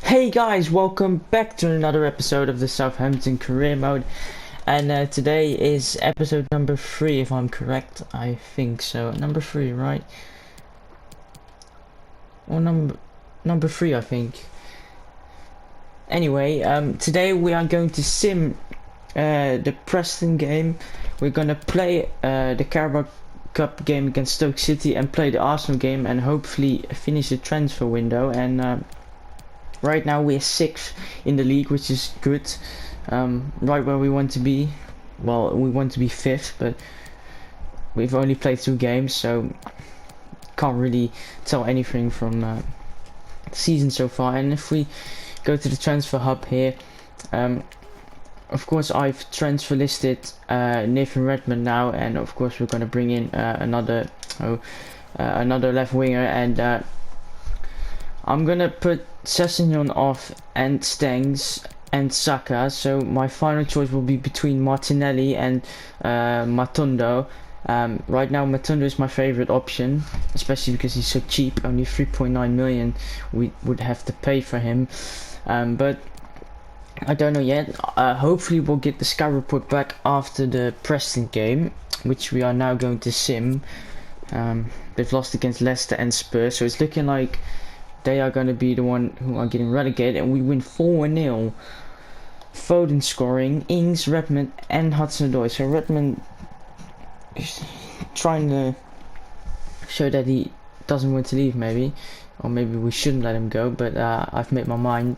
Hey guys, welcome back to another episode of the Southampton career mode, and today is episode number 3 if I'm correct. I think so. Number 3, right? Or number 3, I think. Anyway, today we are going to sim the Preston game. We're gonna play the Carabao Cup game against Stoke City and play the Arsenal game and hopefully finish the transfer window. And right now we're 6th in the league, which is good. Right where we want to be. Well, we want to be 5th, but we've only played 2 games, so can't really tell anything from the season so far. And if we go to the transfer hub here, of course I've transfer listed Nathan Redmond now, and of course we're going to bring in another left winger, and I'm gonna put Sessegnon off and Stengs and Saka, so my final choice will be between Martinelli and Matondo. Right now Matondo is my favorite option, especially because he's so cheap, only 3.9 million we would have to pay for him, but I don't know yet. Hopefully we'll get the scout report back after the Preston game, which we are now going to sim. They've lost against Leicester and Spurs, so it's looking like they are going to be the one who are getting relegated, and we win 4-0. Foden scoring, Ings, Redmond and Hudson-Odoi. So Redmond is trying to show that he doesn't want to leave, maybe, or maybe we shouldn't let him go, but I've made my mind.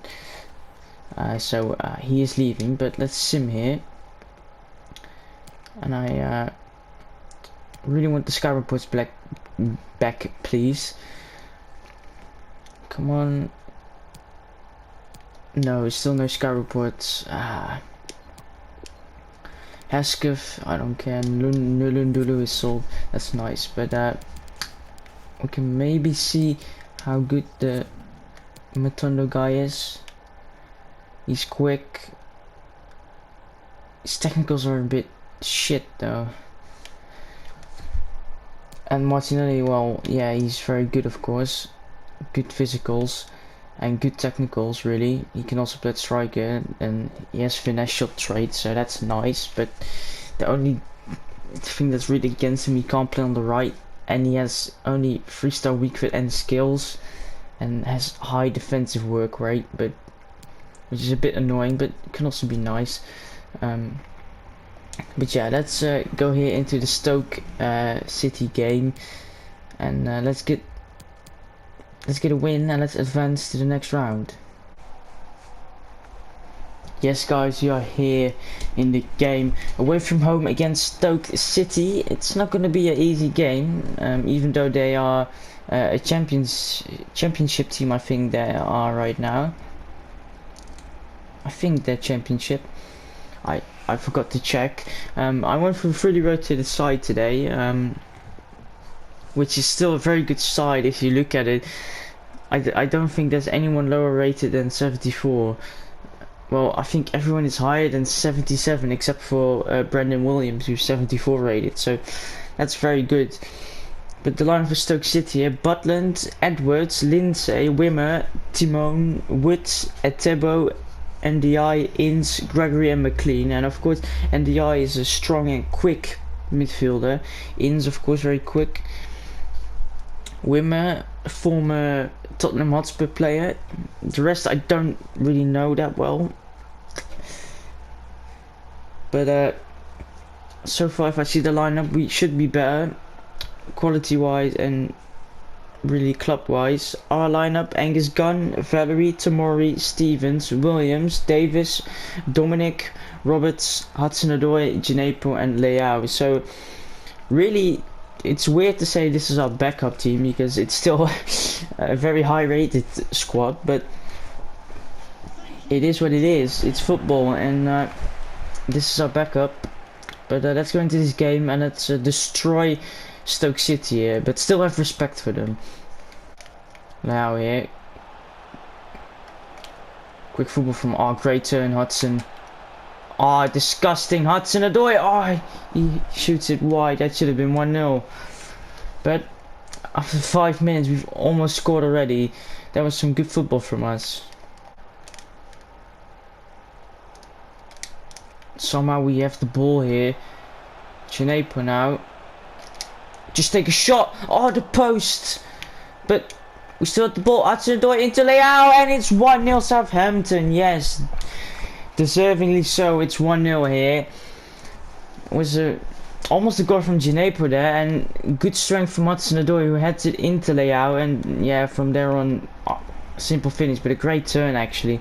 So he is leaving, but let's sim here. And I really want the sky reports back, please. Come on. No, still no sky reports. Hesketh, I don't care. Nulundulu is sold. That's nice, but we can maybe see how good the Matondo guy is. He's quick. His technicals are a bit shit though. And Martinelli, well, yeah, he's very good, of course. Good physicals and good technicals, really. He can also play striker, and he has finesse shot traits, so that's nice. But the only thing that's really against him, he can't play on the right, and he has only 3-star weak foot and skills, and has high defensive work rate, but which is a bit annoying, but can also be nice. But yeah, let's go here into the Stoke City game, and let's get a win, and let's advance to the next round. Yes guys, we are here in the game away from home against Stoke City. It's not going to be an easy game, even though they are a championship team. I think they are right now. I think they're championship. I forgot to check. I went for a fully rotated side today, which is still a very good side if you look at it. I don't think there's anyone lower rated than 74. Well, I think everyone is higher than 77 except for Brendan Williams, who's 74 rated, so that's very good. But the line for Stoke City here: Butland, Edwards, Lindsay, Wimmer, Timon, Woods, Etebo, NDI, Inns, Gregory and McLean. And of course NDI is a strong and quick midfielder. Inns, of course, very quick. Wimmer, former Tottenham Hotspur player. The rest I don't really know that well, but so far if I see the lineup, we should be better quality wise and really club wise. Our lineup: Angus Gunn, Valerie, Tamori, Stevens, Williams, Davis, Dominic, Roberts, Hudson-Odoi, Gineppo and Leao. So really it's weird to say this is our backup team, because it's still a very high rated squad, but it is what it is. It's football, and this is our backup. But let's go into this game and let's destroy Stoke City here, but still have respect for them. Now here, quick football from great turn, Hudson. Disgusting Hudson-Odoi. He shoots it wide. That should have been 1-0. But after 5 minutes, we've almost scored already. That was some good football from us. Somehow we have the ball here. Gineppo now. Just take a shot. Oh, the post. But we still have the ball. Hudson-Odoi into Leao, and it's 1-0 Southampton. Yes, deservingly so. It's 1-0 here. It was almost a goal from Gineppo there, and good strength from Hudson-Odoi, who heads it into Leao, and yeah, from there on, simple finish, but a great turn actually.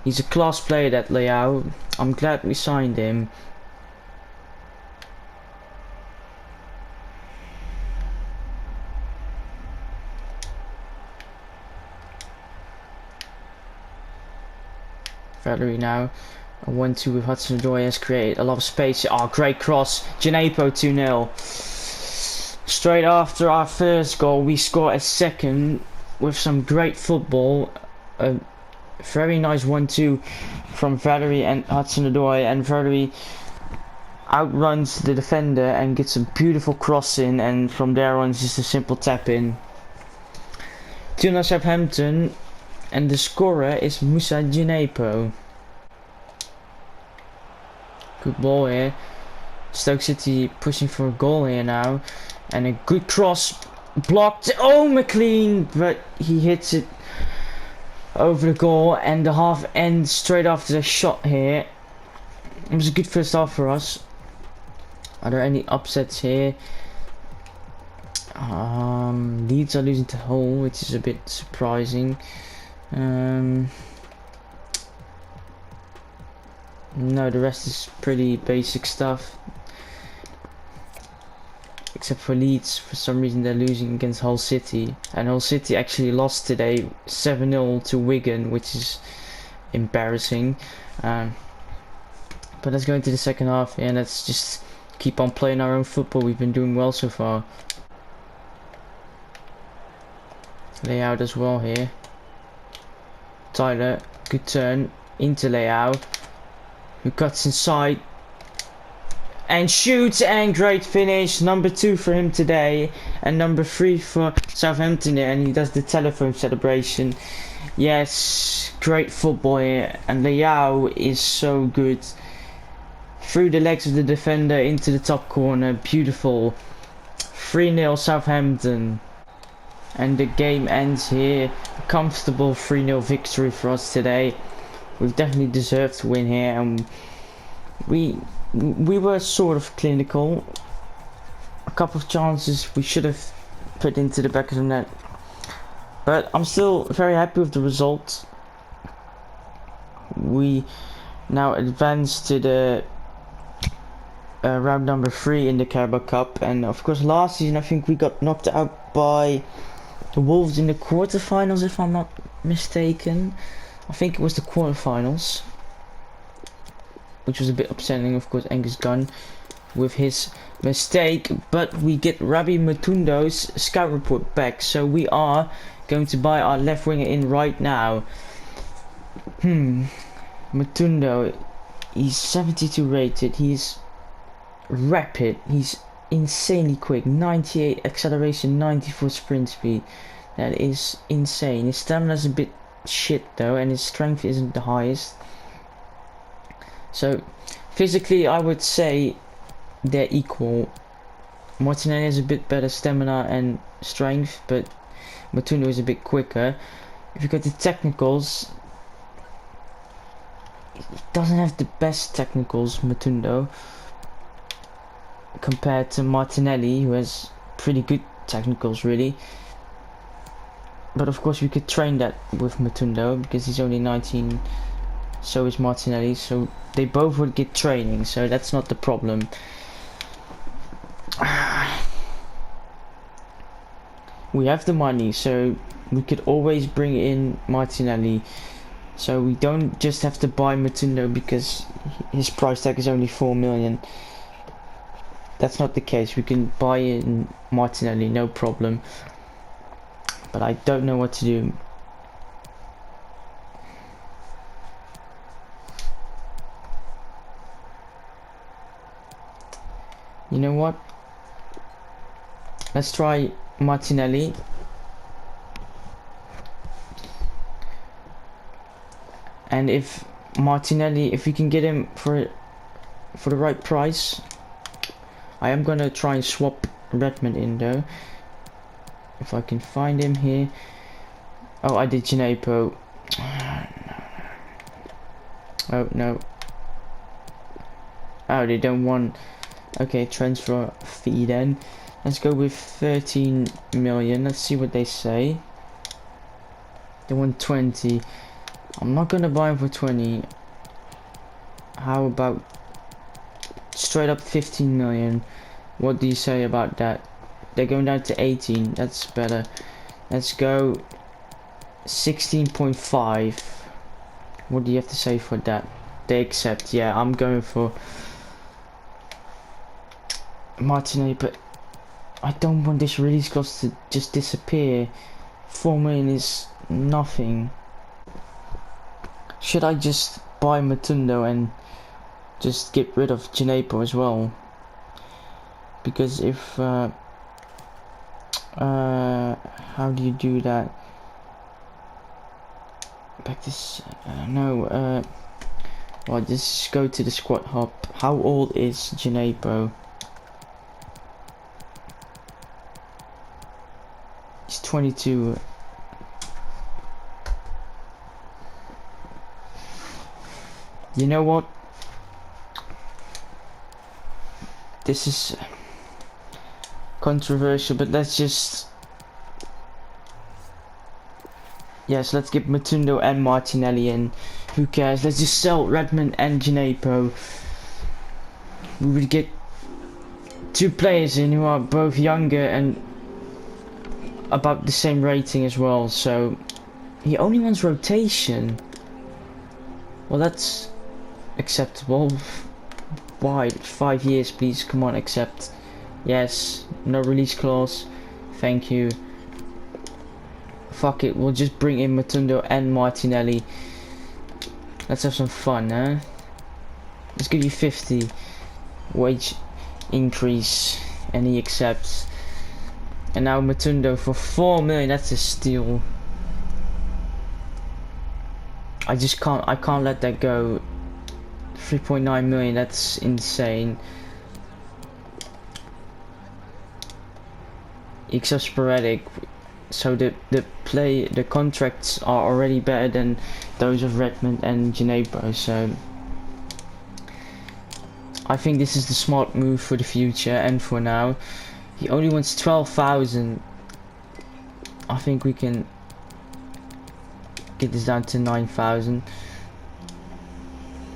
He's a class player, that Leao. I'm glad we signed him. Valerie now. A 1-2 with Hudson-Odoi has created a lot of space. Oh, great cross. Gineppo 2-0. Straight after our first goal, we score a second with some great football. A very nice 1-2 from Valerie and Hudson-Odoi, and Valerie outruns the defender and gets a beautiful cross in, and from there on it's just a simple tap in. 2-0 Southampton, and the scorer is Moussa Gineppo. Good ball here. Stoke City pushing for a goal here now, and a good cross blocked. Oh, McLean, but he hits it over the goal, and the half ends straight after the shot here. It was a good first half for us. Are there any upsets here? Leeds are losing to Hull, which is a bit surprising. No, the rest is pretty basic stuff. Except for Leeds, for some reason they're losing against Hull City. And Hull City actually lost today 7-0 to Wigan, which is embarrassing. But let's go into the second half, and let's just keep on playing our own football. We've been doing well so far. Layout as well here. Tyler, good turn into Leao, who cuts inside and shoots, and great finish. Number 2 for him today, and number 3 for Southampton here, and he does the telephone celebration. Yes, great football here, and Leao is so good. Through the legs of the defender into the top corner, beautiful. 3-0 Southampton. And the game ends here. A comfortable 3-0 victory for us today. We've definitely deserved to win here, and we were sort of clinical. A couple of chances we should have put into the back of the net, but I'm still very happy with the result. We now advance to the round number 3 in the Carabao Cup, and of course last season I think we got knocked out by the Wolves in the quarterfinals, if I'm not mistaken. I think it was the quarterfinals, which was a bit upsetting, of course, Angus Gunn with his mistake. But we get Rabbi Matundo's scout report back, so we are going to buy our left winger in right now. Matundo, he's 72 rated, he's rapid, he's insanely quick, 98 acceleration, 94 sprint speed. That is insane. His stamina's a bit shit though, and his strength isn't the highest. So physically I would say they're equal. Martinelli has a bit better stamina and strength, but Matundo is a bit quicker. If you go to technicals, he doesn't have the best technicals, Matundo, compared to Martinelli, who has pretty good technicals really. But of course we could train that with Matundo because he's only 19, so is Martinelli, so they both would get training, so that's not the problem. We have the money, so we could always bring in Martinelli, so we don't just have to buy Matundo because his price tag is only 4 million. That's not the case. We can buy in Martinelli, no problem. But I don't know what to do. You know what? Let's try Martinelli. And if Martinelli, if we can get him for the right price. I am gonna try and swap Redmond in though, if I can find him here. Oh, I did Gineppo. Oh no. Oh, they don't want. Okay, transfer fee then. Let's go with 13 million. Let's see what they say. They want 20. I'm not gonna buy him for 20. How about straight up 15 million? What do you say about that? They're going down to 18. That's better. Let's go 16.5. What do you have to say for that? They accept. Yeah, I'm going for Martinelli, but I don't want this release cost to just disappear. 4 million is nothing. Should I just buy Matundo and just get rid of Gineppo as well? Because if how do you do that? Back this no, well, just go to the squad hub. How old is Gineppo? He's 22. You know what? This is controversial, but let's just... Yes, let's get Matundo and Martinelli in. Who cares? Let's just sell Redmond and Gineppo. We would get 2 players in who are both younger and about the same rating as well. So he only wants rotation. Well, that's acceptable. Why? 5 years, please. Come on, accept. Yes. No release clause. Thank you. Fuck it. We'll just bring in Matundo and Martinelli. Let's have some fun, huh? Let's give you 50 wage increase, and he accepts. And now Matundo for 4 million. That's a steal. I can't let that go. 3.9 million, that's insane. Except sporadic, so the contracts are already better than those of Redmond and Gineppo, so I think this is the smart move for the future and for now. He only wants 12,000. I think we can get this down to 9,000.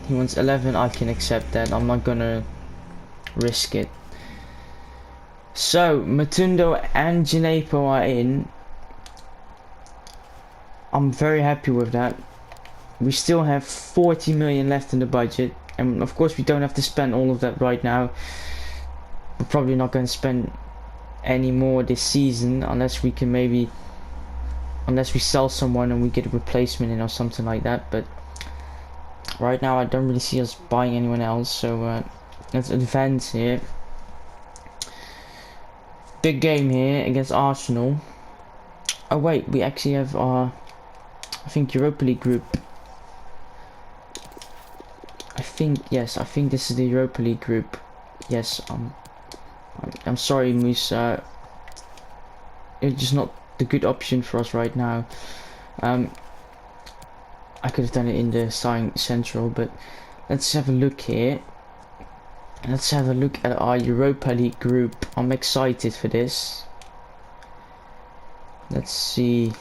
He wants 11. I can accept that. I'm not gonna risk it. So Matundo and Gineppo are in. I'm very happy with that. We still have 40 million left in the budget, and of course we don't have to spend all of that right now. We're probably not going to spend any more this season unless we can unless we sell someone and we get a replacement in or something like that. But right now I don't really see us buying anyone else, so let's advance here. Big game here against Arsenal. Oh wait, we actually have our, I think, Europa League group. Yes, I think this is the Europa League group. Yes, I'm sorry, Musa. It's just not the good option for us right now. I could have done it in the sign central, but let's have a look here. Let's have a look at our Europa League group. I'm excited for this. Let's see.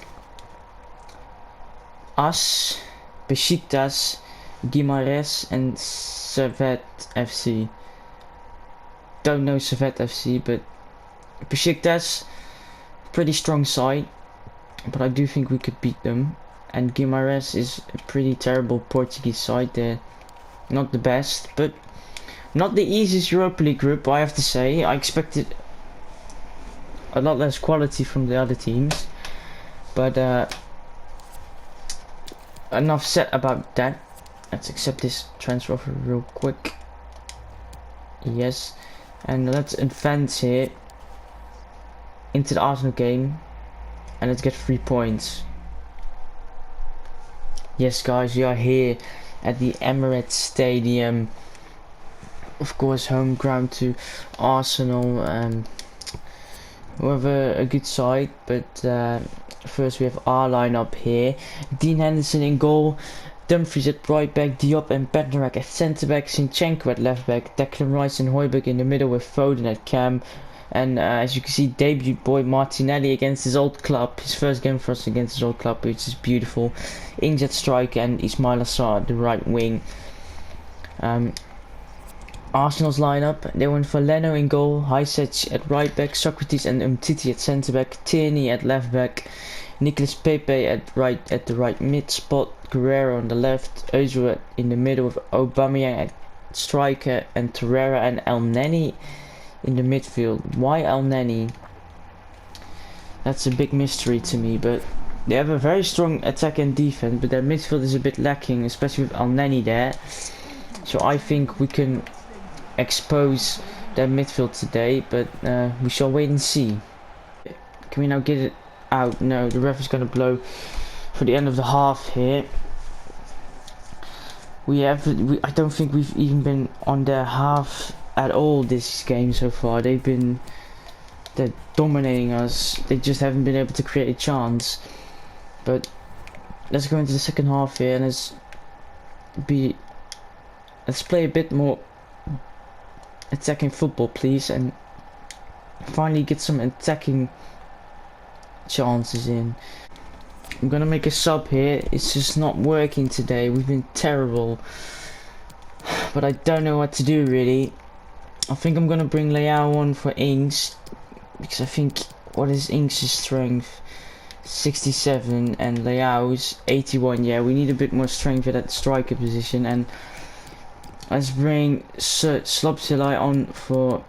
Us, Besiktas, Guimarães and Servette FC. Don't know Servette FC, but Besiktas, pretty strong side, but I do think we could beat them. And Guimarães is a pretty terrible Portuguese side. They're not the best, but not the easiest Europa League group, I have to say. I expected a lot less quality from the other teams, but enough said about that. Let's accept this transfer offer real quick. Yes, and let's advance here into the Arsenal game, and let's get 3 points. Yes guys, we are here at the Emirates Stadium. Of course, home ground to Arsenal. We have a good side, but first we have our lineup here. Dean Henderson in goal, Dumfries at right back, Diop and Bednarak at centre back, Zinchenko at left back, Declan Rice and Højbjerg in the middle with Foden at cam. And as you can see, debut boy Martinelli against his old club, his first game for us against his old club, which is beautiful. Ings at strike and Ismail Assar at the right wing. Arsenal's lineup, they went for Leno in goal, Hysech at right back, Socrates and Umtiti at centre back, Tierney at left back, Nicolas Pepe at the right mid spot, Guerrero on the left, Özil in the middle with Aubameyang at striker, and Torreira and El Neni in the midfield. Why El Neni? That's a big mystery to me, but they have a very strong attack and defense, but their midfield is a bit lacking, especially with El Neni there. So I think we can expose their midfield today, but we shall wait and see. Can we now get it out? No, the ref is going to blow for the end of the half here. I don't think we've even been on their half at all this game so far. They're dominating us. They just haven't been able to create a chance. But let's go into the second half here and let's play a bit more attacking football, please, and finally get some attacking chances in. I'm gonna make a sub here. It's just not working today. We've been terrible, but I don't know what to do really. I think I'm gonna bring Leao on for Ings, because I think, what is Ings' strength? 67 and Leao's 81. Yeah, we need a bit more strength at that striker position. And let's bring Slobsylai on for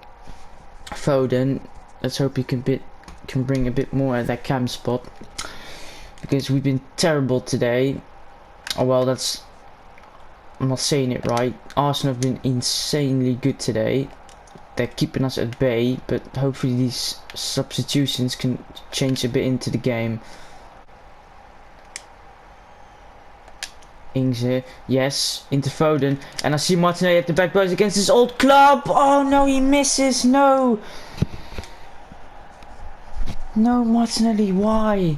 Foden. Let's hope he can bring a bit more at that cam spot, because we've been terrible today. Oh well, I'm not saying it right. Arsenal have been insanely good today. They're keeping us at bay, but hopefully these substitutions can change a bit into the game. Ings here, yes, into Foden, and I see Martinelli at the back post against his old club. Oh no, he misses. No, Martinelli, why?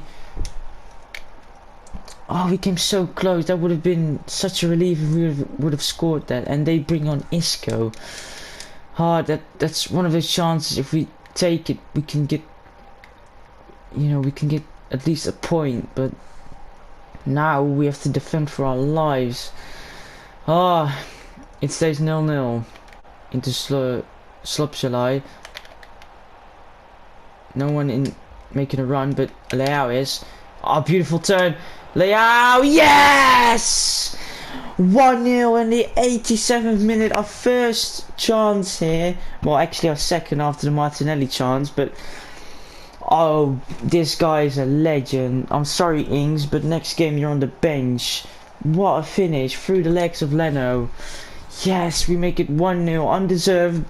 Oh, we came so close. That would have been such a relief if we would have scored that. And they bring on Isco. That's one of those chances. If we take it, we can get, we can get at least a point. But now we have to defend for our lives. It stays 0-0 into Slobsylai. No one in making a run, but Leao is. Oh, beautiful turn. Leao, yes! 1-0 in the 87th minute. Our first chance here. Well, actually our second after the Martinelli chance, but oh, this guy is a legend. I'm sorry, Ings, but next game you're on the bench. What a finish through the legs of Leno. Yes, we make it 1-0. Undeserved.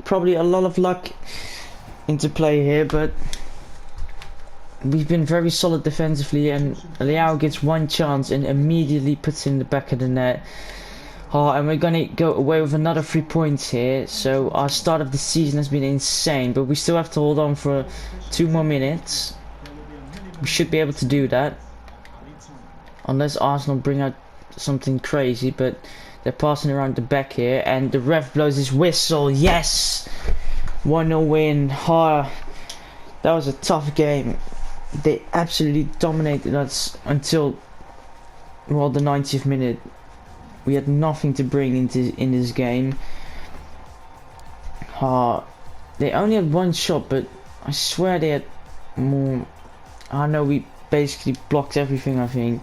Probably a lot of luck into play here, but we've been very solid defensively, and Leao gets one chance and immediately puts it in the back of the net. And we're gonna go away with another 3 points here. So our start of the season has been insane, but we still have to hold on for 2 more minutes. We should be able to do that, unless Arsenal bring out something crazy. But they're passing around the back here, and the ref blows his whistle. Yes, 1-0 win. That was a tough game. They absolutely dominated us until, well, the 90th minute. We had nothing to bring in this game. They only had one shot, but I swear they had more. I know we basically blocked everything, I think.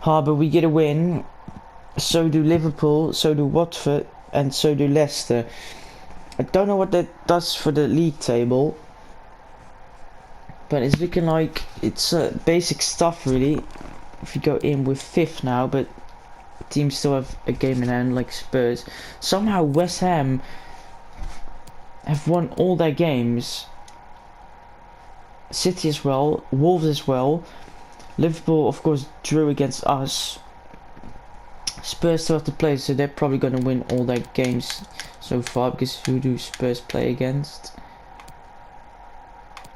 But we get a win. So do Liverpool, so do Watford, and so do Leicester. I don't know what that does for the league table, but it's looking like it's basic stuff really. If you go in with 5th now, but teams still have a game in hand, like Spurs. Somehow West Ham have won all their games. City as well, Wolves as well. Liverpool of course drew against us. Spurs still have to play, so they're probably gonna win all their games so far, because who do Spurs play against?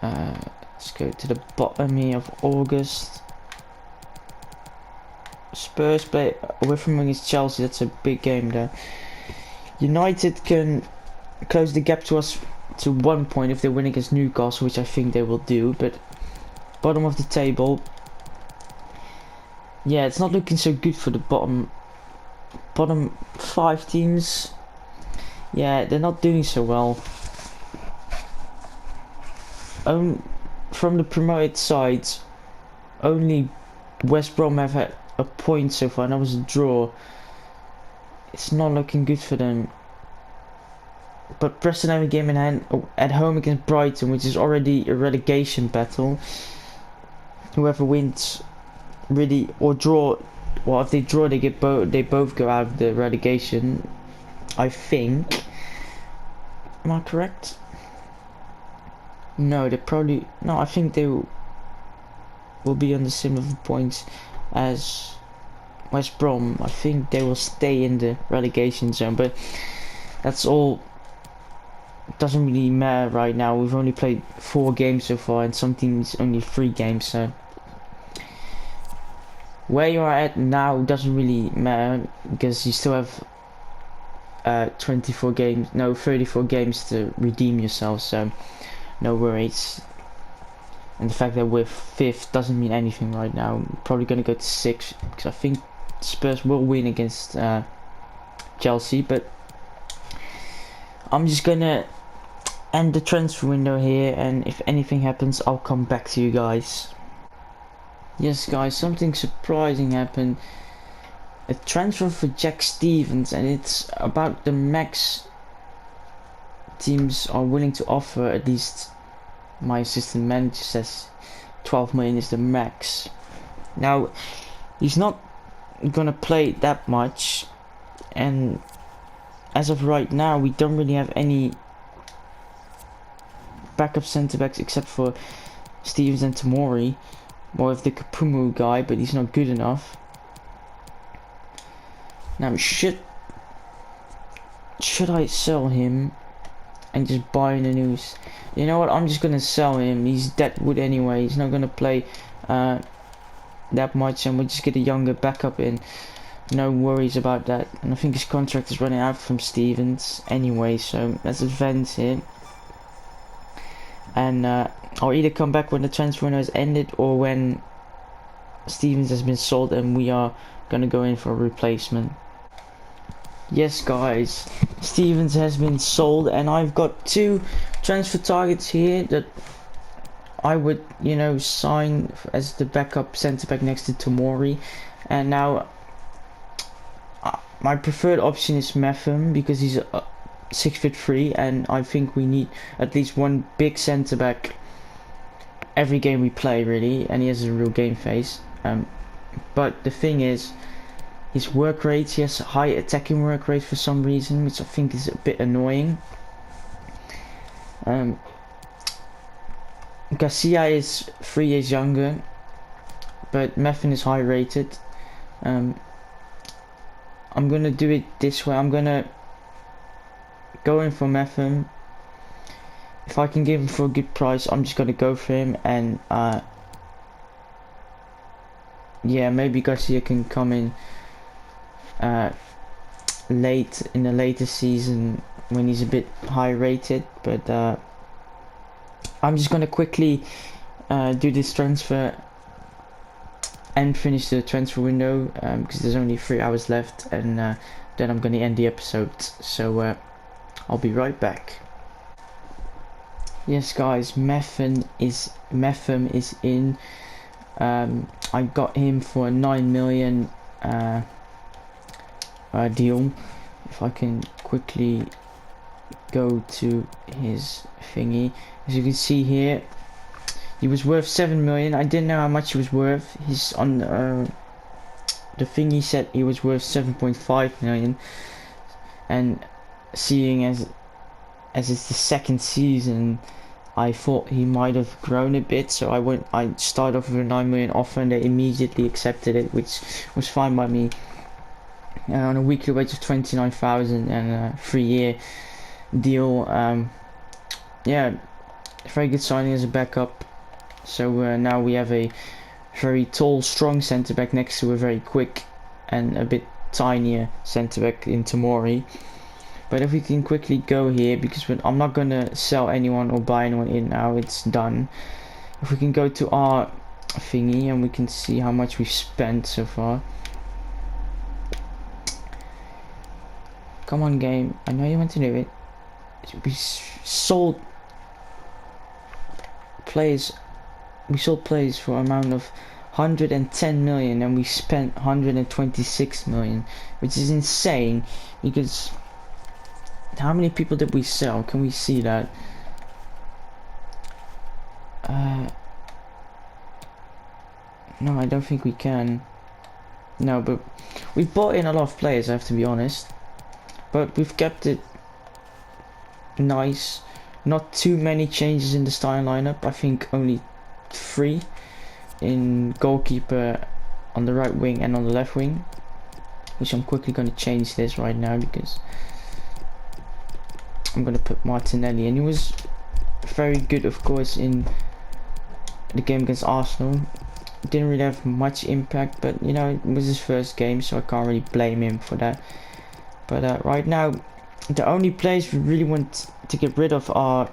Let's go to the bottom here of August. Spurs play away from against Chelsea. That's a big game there. United can close the gap to us to 1 point if they win against Newcastle, which I think they will do. But bottom of the table, yeah, it's not looking so good for the bottom 5 teams. Yeah, they're not doing so well. From the promoted sides, only West Brom have had a point so far, and that was a draw. It's not looking good for them. But Preston have a game in hand at home against Brighton, which is already a relegation battle. Whoever wins, really, or draw. Well, if they draw, they both go out of the relegation, I think. Am I correct? No, they probably no. I think they will be on the similar points as West Brom. I think they will stay in the relegation zone, but that's all. Doesn't really matter right now. We've only played 4 games so far, and some teams only 3 games. So where you are at now doesn't really matter, because you still have 34 games to redeem yourself. So no worries. And the fact that we're 5th doesn't mean anything right now. I'm probably gonna go to 6th, because I think Spurs will win against Chelsea. But I'm just gonna end the transfer window here, and if anything happens, I'll come back to you guys. Yes, guys, something surprising happened. A transfer for Jack Stevens, and it's about the max teams are willing to offer. At least my assistant manager says 12 million is the max. Now, he's not gonna play that much, and as of right now, we don't really have any backup centre backs except for Stevens and Tomori. More of the Kapumu guy, but he's not good enough. Now, should I sell him and just buy in the news? You know what? I'm just gonna sell him. He's dead wood anyway. He's not gonna play that much, and we'll just get a younger backup in. No worries about that. And I think his contract is running out from Stevens anyway, so let's advance here. And I'll either come back when the transfer window has ended, or when Stevens has been sold and we are gonna go in for a replacement. Yes, guys, Stevens has been sold, and I've got 2 transfer targets here that I would, sign as the backup centre back next to Tomori. And now my preferred option is Metham, because he's 6'3", and I think we need at least one big centre back every game we play, really, and he has a real game face. But the thing is, his work rate, he has a high attacking work rate for some reason, which I think is a bit annoying. Garcia is 3 years younger, but Metham is high rated. I'm gonna do it this way. I'm gonna go in for Metham. If I can give him for a good price, I'm just gonna go for him. And yeah, maybe Garcia can come in late in the later season when he's a bit high rated. But I'm just gonna quickly do this transfer and finish the transfer window, because there's only 3 hours left, and then I'm gonna end the episode. So I'll be right back. Yes, guys, Metham is in. I got him for a 9 million deal. If I can quickly go to his thingy, as you can see here, he was worth 7 million. I didn't know how much he was worth. He's on the thingy said he was worth 7.5 million, and seeing as it's the 2nd season, I thought he might have grown a bit, so I started off with a 9 million offer, and they immediately accepted it, which was fine by me. on a weekly wage of 29,000 and a 3-year deal. Yeah, very good signing as a backup. So now we have a very tall, strong centre back next to a very quick and a bit tinier centre back in Tamori. But if we can quickly go here, because I'm not gonna sell anyone or buy anyone in now, it's done. If we can go to our thingy and we can see how much we've spent so far. Come on, game, I know you want to do it. We sold players for an amount of 110 million and we spent 126 million, which is insane. Because how many people did we sell? Can we see that? No, I don't think we can. No, but we've bought in a lot of players, I have to be honest. But we've kept it nice. Not too many changes in the starting lineup. I think only 3 in goalkeeper, on the right wing and on the left wing. Which I'm quickly going to change this right now, because I'm going to put Martinelli, and he was very good, of course, in the game against Arsenal. Didn't really have much impact, but you know, it was his first game, so I can't really blame him for that. But right now, the only players we really want to get rid of are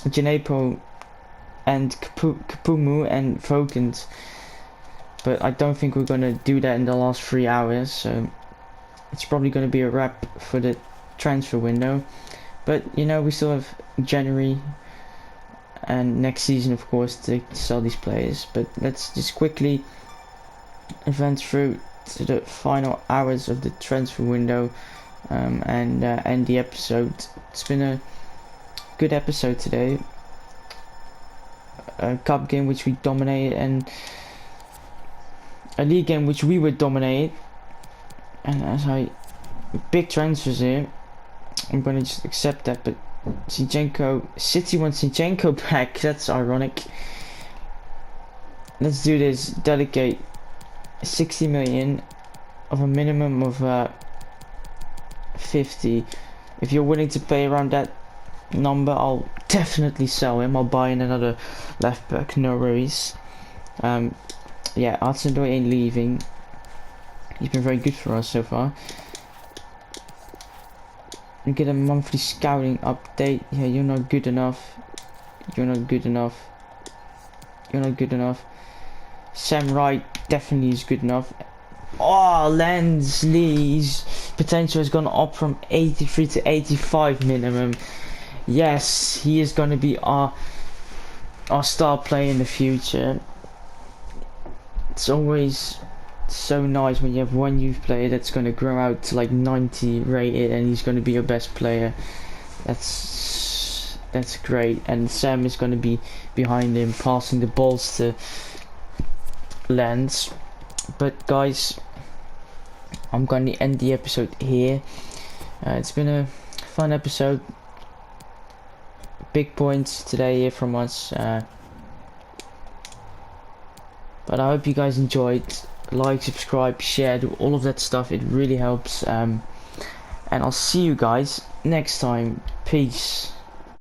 Janepo and Kapumu and Vokens. But I don't think we're gonna do that in the last 3 hours, so it's probably gonna be a wrap for the transfer window. But you know, we still have January and next season, of course, to sell these players. But let's just quickly advance through to the final hours of the transfer window and end the episode. It's been a good episode today. A cup game which we dominated, and a league game which we would dominate. And as big transfers here, I'm gonna just accept that. But City wants Zinchenko back. That's ironic. Let's do this. Delegate 60 million of a minimum of 50. If you're willing to pay around that number, I'll definitely sell him. I'll buy in another left back, no worries. Yeah, Arsenal ain't leaving. He's been very good for us so far. We get a monthly scouting update. Yeah, you're not good enough. You're not good enough. You're not good enough. Sam Wright definitely is good enough. Oh, Lensley's potential has gone up from 83 to 85 minimum. Yes, he is going to be our star player in the future. It's always so nice when you have one youth player that's going to grow out to like 90 rated and he's going to be your best player. That's great. And Sam is going to be behind him, passing the balls to Lens. But guys, I'm going to end the episode here. It's been a fun episode. Big points today here from us. But I hope you guys enjoyed. Like, subscribe, share, do all of that stuff. It really helps. And I'll see you guys next time. Peace.